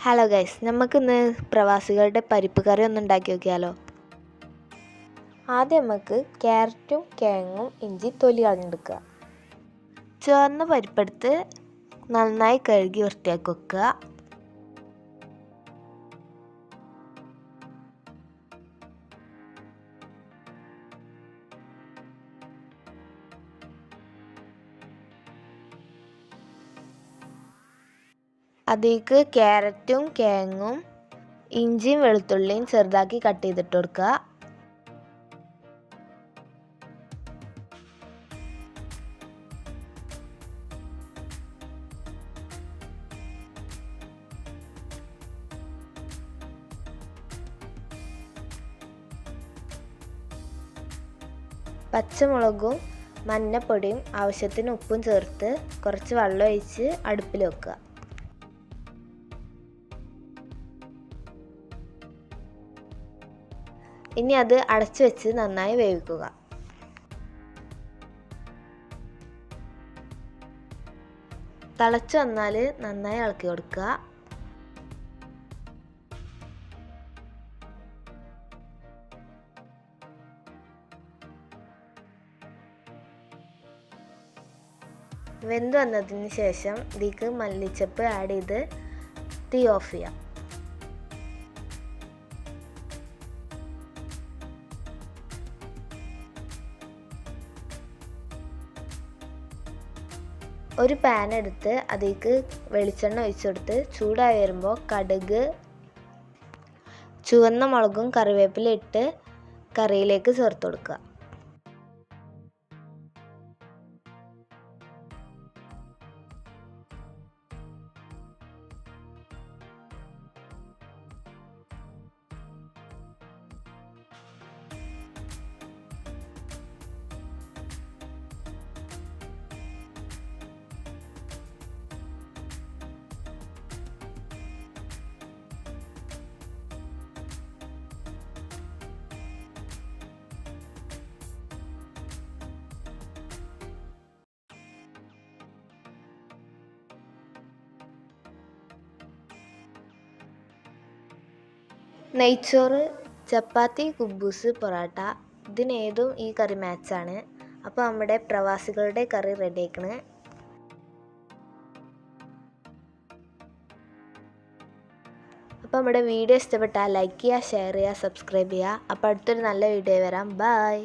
Hello guys, നമുക്കിന്ന് പ്രവാസികളുടെ പരിപ്പ് കറി ഒന്ന് ഉണ്ടാക്കി നോക്കിയാലോ. ആദ്യം നമുക്ക് ക്യാരറ്റും കിഴങ്ങും ഇഞ്ചി തൊലി കളഞ്ഞെടുക്കുക. ചുവന്ന പരിപ്പെടുത്ത് നന്നായി കഴുകി വൃത്തിയാക്കി വെക്കുക. അതിലേക്ക് ക്യാരറ്റും കിഴങ്ങും ഇഞ്ചിയും വെളുത്തുള്ളിയും ചെറുതാക്കി കട്ട് ചെയ്തിട്ട് കൊടുക്കുക. പച്ചമുളകും മഞ്ഞപ്പൊടിയും ആവശ്യത്തിന് ഉപ്പും ചേർത്ത് കുറച്ച് വെള്ളം ഒഴിച്ച് അടുപ്പിൽ വെക്കുക. ഇനി അത് അടച്ചു വെച്ച് നന്നായി വേവിക്കുക. തിളച്ചു വന്നാൽ നന്നായി ഇളക്കി കൊടുക്കുക. വെന്ത് വന്നതിന് ശേഷം ഇതിലേക്ക് മല്ലിച്ചപ്പ് ആഡ് ചെയ്ത് തീ ഓഫ് ചെയ്യാം. ഒരു പാൻ എടുത്ത് അതിലേക്ക് വെളിച്ചെണ്ണ ഒഴിച്ചെടുത്ത് ചൂടായി വരുമ്പോൾ കടുക്, ചുവന്ന മുളകും കറിവേപ്പില ഇട്ട് കറിയിലേക്ക് ചേർത്ത് കൊടുക്കുക. നെയ്ച്ചോറ്, ചപ്പാത്തി, കുബൂസ്, പൊറോട്ട ഇതിനേതും ഈ കറി മാച്ചാണ്. അപ്പോൾ നമ്മുടെ പ്രവാസികളുടെ കറി റെഡി ആക്കണേ. അപ്പോൾ നമ്മുടെ വീഡിയോ ഇഷ്ടപ്പെട്ടാൽ ലൈക്ക് ചെയ്യുക, ഷെയർ ചെയ്യുക, സബ്സ്ക്രൈബ് ചെയ്യുക. അപ്പോൾ അടുത്തൊരു നല്ല വീഡിയോ വരാം. ബൈ.